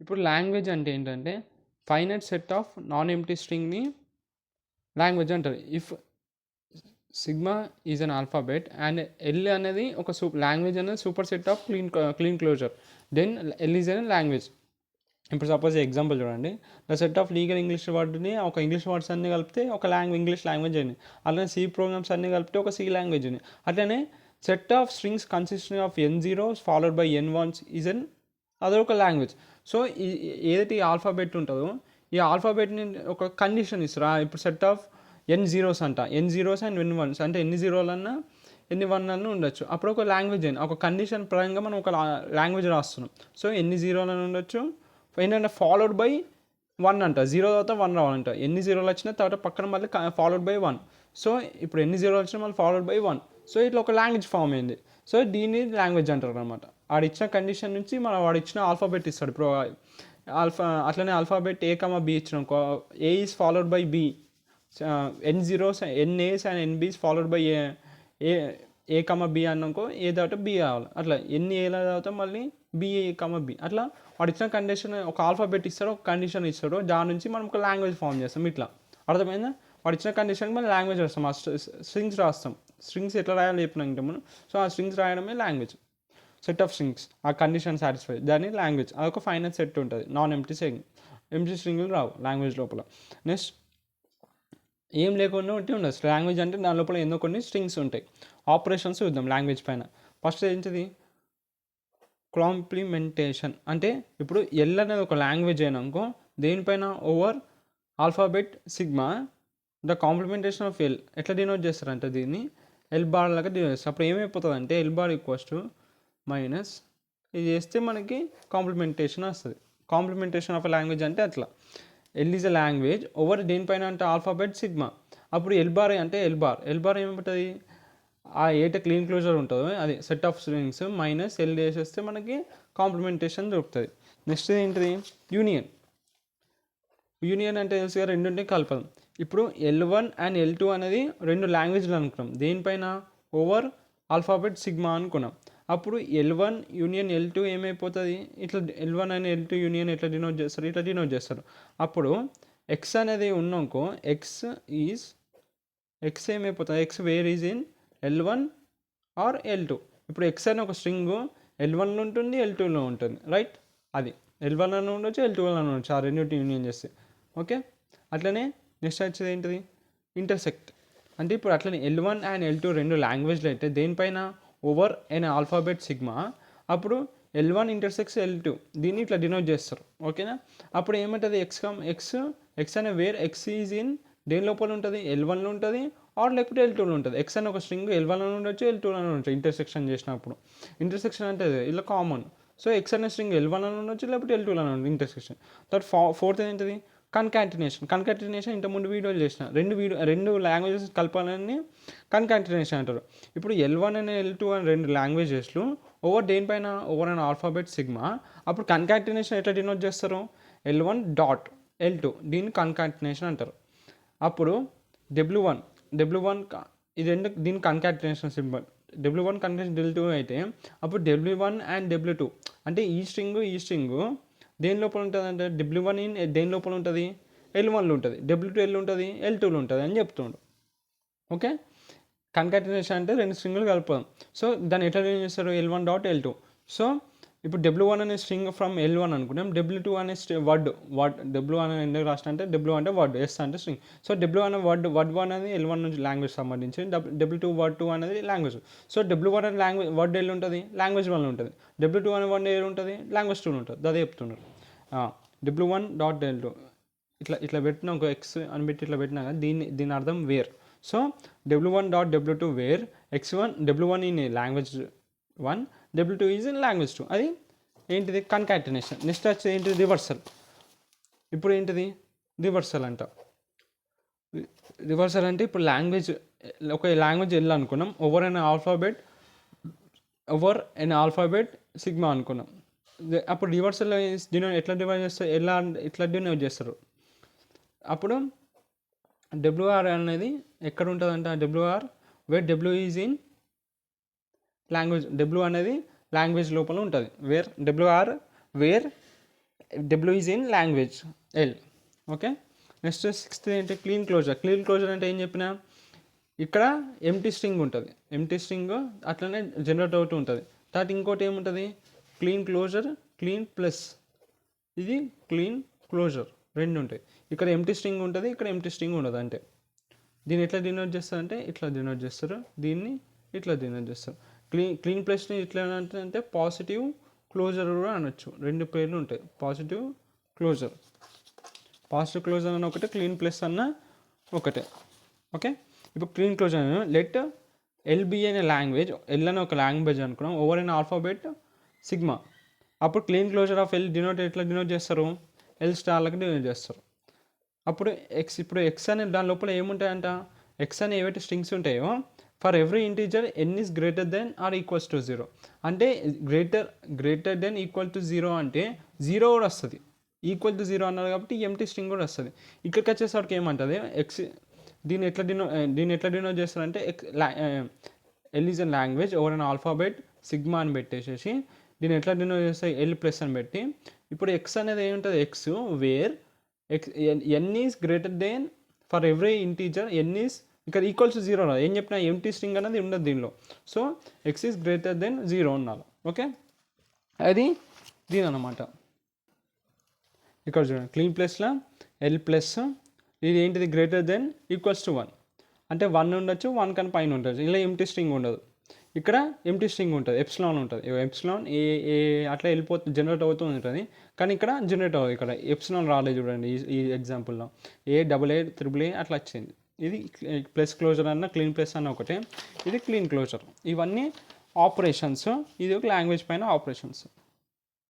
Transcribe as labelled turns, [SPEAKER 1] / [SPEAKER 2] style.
[SPEAKER 1] ఇప్పుడు లాంగ్వేజ్ అంటే ఏంటంటే finite set of non empty స్ట్రింగ్ని లాంగ్వేజ్ అంటారు. If sigma is an alphabet and L అనేది ఒక లాంగ్వేజ్ అనేది super set of Kleene closure, then L is an language. ఇప్పుడు సపోజ్ ఎగ్జాంపుల్ చూడండి, the set of legal English వర్డ్ని ఒక English words అన్ని కలిపితే ఒక ఇంగ్లీష్ లాంగ్వేజ్ అయింది. అలానే సి ప్రోగ్రామ్స్ అన్ని కలిపితే ఒక సి లాంగ్వేజ్ ఉంది. అట్లనే set of strings consisting of n0s followed by n1s is an అదొక లాంగ్వేజ్. సో ఏదైతే ఈ ఆల్ఫాబెట్ ఉంటుందో ఈ ఆల్ఫాబెట్ని ఒక కండిషన్ ఇస్తారు. ఇప్పుడు సెట్ ఆఫ్ n0s అంట, n0s అండ్ n1s అంటే ఎన్ని జీరోలన్నా ఎన్ని వన్ అన్న ఉండొచ్చు. అప్పుడు ఒక లాంగ్వేజ్ అని ఒక కండిషన్ పరంగా మనం ఒక లాంగ్వేజ్ రాస్తున్నాం. సో ఎన్ని జీరోలని ఉండొచ్చు ఏంటంటే ఫాలోడ్ బై 1 అంట, 0 తర్వాత 1 రావాలంట. ఎన్ని జీరోలు వచ్చినా తర్వాత పక్కన మళ్ళీ ఫాలోడ్ బై 1. సో ఇప్పుడు ఎన్ని జీరోలు వచ్చినా మళ్ళీ ఫాలోడ్ బై 1. సో ఇట్లా ఒక లాంగ్వేజ్ ఫామ్ అయింది. సో దీన్ని లాంగ్వేజ్ అంటారు అనమాట. వాడిచ్చిన కండిషన్ నుంచి మనం వాడిచ్చిన ఆల్ఫాబెట్ ఇస్తాడు. ఇప్పుడు అట్లనే ఆల్ఫాబెట్ A, B ఇచ్చినాం. A is followed by B, n0s NAs and NBs followed by A, B అన్నాకో A తర్వాత B కావాలి. అట్లా ఎన్ని ఏల తర్వాత మళ్ళీ B, B అట్లా వాడు ఇచ్చిన కండిషన్ ఒక ఆల్ఫాబెట్ ఇస్తాడు, ఒక కండిషన్ ఇస్తాడు, దాని నుంచి మనం ఒక లాంగ్వేజ్ ఫామ్ చేస్తాం. ఇట్లా అర్థమైందా? వాడు ఇచ్చిన కండిషన్కి మనం లాంగ్వేజ్ రాస్తాం, ఆ స్ట్రింగ్స్ రాస్తాం. స్ట్రింగ్స్ ఎట్లా రాయాలో చెప్పినాక మనం, సో ఆ స్ట్రింగ్స్ రాయడమే లాంగ్వేజ్. సెట్ ఆఫ్ స్ట్రింగ్స్ ఆ కండిషన్ సాటిస్ఫై, దాన్ని లాంగ్వేజ్. అదొక ఫైనల్ సెట్ ఉంటుంది. నాన్ ఎంప్టీ స్ట్రింగ్లు రావు లాంగ్వేజ్ లోపల. నెక్స్ట్ ఏం లేకుండా ఉంటే ఉండదు లాంగ్వేజ్ అంటే దాని లోపల ఎన్నో కొన్ని స్ట్రింగ్స్ ఉంటాయి. ఆపరేషన్స్ చూద్దాం లాంగ్వేజ్ పైన. ఫస్ట్ ఏంటిది? కాంప్లిమెంటేషన్. అంటే ఇప్పుడు ఎల్ అనేది ఒక లాంగ్వేజ్ అయినాకో దేనిపైన over alphabet sigma the complementation of L ఎట్లా డినోట్ చేస్తారంటే దీన్ని ఎల్ బార్ లాగా డినోట్ చేస్తారు. అప్పుడు ఏమైపోతుంది అంటే L bar equals to minus ఇది చేస్తే మనకి కాంప్లిమెంటేషన్ వస్తుంది. కాంప్లిమెంటేషన్ ఆఫ్ ఎ లాంగ్వేజ్ అంటే అట్లా L is a language over దేనిపైన అంటే ఆల్ఫాబెట్ సిగ్మా. అప్పుడు ఎల్ బార్ అంటే ఎల్ బార్ ఏమైపోతుంది? ఆ ఏట క్లీన్ క్లోజర్ ఉంటుందో అది set of strings minus L చేసేస్తే మనకి కాంప్లిమెంటేషన్ దొరుకుతుంది. నెక్స్ట్ ఏంటిది? యూనియన్ అంటే తెలుసుగా, రెండుంటే కలపడం. ఇప్పుడు L1 అండ్ L2 అనేది రెండు లాంగ్వేజ్లు అనుకున్నాం. దేనిపైన? ఓవర్ ఆల్ఫాబెట్ సిగ్మా అనుకున్నాం. అప్పుడు L1 యూనియన్ L2 ఏమైపోతుంది? ఇట్లా L1 అండ్ L2 యూనియన్ ఎట్లా డినోట్ చేస్తారు? ఇట్లా డినోట్ చేస్తారు. అప్పుడు ఎక్స్ అనేది ఉన్నాకో ఎక్స్ ఏమైపోతుంది? X where is in L1 or L2. ఇప్పుడు ఎక్స్ అనే ఒక స్ట్రింగ్ L1లో ఉంటుంది, L2లో ఉంటుంది, రైట్? అది L1 అని ఉండొచ్చు, L2 అని ఉండొచ్చు, ఆ రెండింటిని యూనియన్ చేస్తే. ఓకే. అట్లనే నెక్స్ట్ వచ్చేది ఏంటిది? ఇంటర్సెక్ట్. అంటే ఇప్పుడు అట్లనే L1 అండ్ L2 రెండు లాంగ్వేజ్లు అయితే దేనిపైన? ఓవర్ ఎన్ ఆల్ఫాబెట్ సిగ్మా. అప్పుడు L1 ఇంటర్సెక్ట్స్ L2, దీన్ని ఇట్లా డినోట్ చేస్తారు. ఓకేనా? అప్పుడు ఏమంటుంది? ఎక్స్ అనే వేర్ ఎక్స్ ఈజ్ ఇన్ దేని లోపల ఉంటుంది? L1లో ఉంటుంది ఆర్ లేకపోతే L2లో ఉంటుంది. ఎక్స్ అనే ఒక స్ట్రింగ్ L1లో ఉండొచ్చు, L2లో ఉండొచ్చు. ఇంటర్సెక్షన్ చేసినప్పుడు ఇంటర్సెక్షన్ అంటే ఇలా కామన్. సో ఎక్స్ అనే స్ట్రింగ్ L1లో ఉండొచ్చు లేకపోతే L2లో ఉండొచ్చు ఇంటర్సెక్షన్. తర్వాత ఫోర్త్ ఏంటిది? కన్కాటినేషన్ ఇంతకుముందు వీడియోలు చేసిన రెండు లాంగ్వేజెస్ కలపాలని కన్కాటినేషన్ అంటారు. ఇప్పుడు L1 అండ్ L2 అని రెండు లాంగ్వేజెస్లు ఓవర్ దేనిపైన? Over and alphabet sigma. అప్పుడు కన్కాటినేషన్ ఎట్లా డినోట్ చేస్తారు? L1 డాట్ L2, దీన్ని కన్కాటినేషన్ అంటారు. అప్పుడు W1 ఇది దీని concatenation symbol. W1 concatenation W2 అయితే అప్పుడు W1 అండ్ W2 అంటే ఈ స్ట్రింగ్ దేని లోపల ఉంటుంది అంటే W1 ఇన్ దేని లోపల ఉంటుంది? L1లో ఉంటుంది, W2 L ఉంటుంది, L2లో ఉంటుంది అని చెప్తుండు. ఓకే. కన్కాటినేషన్ అంటే రెండు స్ట్రింగులు కలపడం. సో దాన్ని ఎట్లా డినోట్ చేస్తారు? L1 dot L2. సో ఇప్పుడు W1 అనే స్ట్రింగ్ ఫ్రమ్ L1 అనుకున్నాం. W2 అనే వర్డ్ W1 అని ఎందుకు రాసిన అంటే W అంటే వర్డ్, S అంటే స్ట్రింగ్. సో W అనే వర్డ్ 1 అనేది L1 నుంచి లాంగ్వేజ్ సంబంధించి, W2 వర్డ్ 2 అనేది లాంగ్వేజ్. సో W1 అనే లాంగ్వేజ్ వర్డ్ ఎల్ ఉంటుంది, లాంగ్వేజ్ 1 ఉంటుంది. W2 అనే వర్డ్ ఏది ఉంటుంది? లాంగ్వేజ్ 2 ఉంటుంది. అదే చెప్తున్నారు. W1 డాట్ L2 ఇట్లా పెట్టిన ఒక ఎక్స్ అని పెట్టి ఇట్లా పెట్టినా కదా, దీని అర్థం where. So W1 dot W2 where X1 W1 in language 1, W2 is in language 2. అది ఏంటిది? కన్కాటినేషన్. నెక్స్ట్ వచ్చి ఏంటిది? రివర్సల్. ఇప్పుడు ఏంటిది? రివర్సల్ అంట. రివర్సల్ అంటే ఇప్పుడు ఒక లాంగ్వేజ్ ఎల్ అనుకున్నాం, ఓవర్ ఎన్ ఆల్ఫాబెట్ సిగ్మా అనుకున్నాం. అప్పుడు రివర్సల్ ఎట్లా డివైడ్ చేస్తారు? ఇట్లా డినోట్ చేస్తారు. అప్పుడు WR అనేది ఎక్కడ ఉంటుందంట? WR where W is in language. W అనేది లాంగ్వేజ్ లోపల ఉంటుంది. WR where W is in language L. Okay, next 6th ఏంటి, క్లీన్ క్లోజర్. క్లీన్ క్లోజర్ అంటే ఏం చెప్పినా, ఇక్కడ ఎంటీ స్ట్రింగ్ ఉంటుంది, ఎంటీ స్ట్రింగ్ అట్లనే జనరేట్ అవుతూ ఉంటుంది. తర్వాత ఇంకోటి ఏముంటుంది, క్లీన్ క్లోజర్, క్లీన్ ప్లస్, ఇది క్లీన్ క్లోజర్, రెండు ఉంటాయి. ఇక్కడ ఎంటీ స్ట్రింగ్ ఉంటుంది, ఇక్కడ ఎంటీ స్ట్రింగ్ ఉండదు. అంటే దీన్ని ఎట్లా డినోట్ చేస్తారంటే ఇట్లా డినోట్ చేస్తారు, దీన్ని ఇట్లా డినోట్ చేస్తారు. క్లీన్ ప్లస్ని ఇట్లా అంటే పాజిటివ్ క్లోజర్ కూడా అనొచ్చు, రెండు పేర్లు ఉంటాయి, పాజిటివ్ క్లోజర్. పాజిటివ్ క్లోజర్ అన్న ఒకటే, క్లీన్ ప్లస్ అన్న ఒకటే. ఓకే, ఇప్పుడు క్లీన్ క్లోజర్ అని లెట్ ఎల్బి అనే లాంగ్వేజ్, ఎల్ అనే ఒక లాంగ్వేజ్ అనుకున్నాం, ఓవర్ అనే ఆల్ఫాబెట్ సిగ్మా. అప్పుడు Kleene closure of L denote ఎట్లా డినోట్ చేస్తారు, ఎల్ స్టార్లకు డినోట్ చేస్తారు. అప్పుడు ఇప్పుడు ఎక్స్ అనే దాని లోపల ఏముంటాయంట, ఎక్స్ అనే ఏవైతే స్ట్రింగ్స్ ఉంటాయో for every integer n is greater than or equals to 0. అంటే గ్రేటర్ దెన్ ఈక్వల్ టు 0 అంటే 0 కూడా వస్తుంది, ఈక్వల్ టు 0 అన్నారు కాబట్టి ఎంటీ స్ట్రింగ్ కూడా వస్తుంది. ఇక్కడికి వచ్చేసరికి ఏమంటుంది, ఎక్స్ దీన్ని ఎట్లా డినోట్ చేస్తారంటే L is an language over an alphabet sigma అని పెట్టేసేసి దీన్ని ఎట్లా డినోట్ చేస్తాయి, ఎల్ ప్లస్ అని పెట్టి. ఇప్పుడు ఎక్స్ అనేది ఏముంటుంది, x where n is greater than for every integer n is ఇక్కడ ఈక్వల్స్ టు 0 రాదు, ఏం చెప్పినా ఎంటీ స్ట్రింగ్ అనేది ఉండదు దీనిలో. So x is greater than 0 ఉండాలి. ఓకే, అది దీని అన్నమాట. ఇక్కడ చూడండి, క్లీన్ ప్లస్లో ఎల్ ప్లస్, ఇది ఏంటిది, గ్రేటర్ దెన్ ఈక్వల్స్ టు 1 అంటే 1 ఉండొచ్చు, 1 కన్నా పైన ఉండొచ్చు. ఇలా ఎంటీ స్ట్రింగ్ ఉండదు, ఇక్కడ ఎంటీ స్ట్రింగ్ ఉంటుంది, ఎప్సిలాన్ ఉంటుంది. ఎప్సిలాన్ ఏ అట్లా వెళ్ళిపోతుంది, జనరేట్ అవుతూ ఉంటుంది. కానీ ఇక్కడ జనరేట్ అవ్వదు, ఇక్కడ ఎప్సిలాన్ రాలేదు చూడండి ఈ ఎగ్జాంపుల్లో, AA అట్లా వచ్చింది. ఇది ప్లస్ క్లోజర్ అన్న క్లీన్ ప్లస్ అన్న ఒకటే, ఇది క్లీన్ క్లోజర్. ఇవన్నీ ఆపరేషన్స్, ఇది ఒక లాంగ్వేజ్ పైన ఆపరేషన్స్.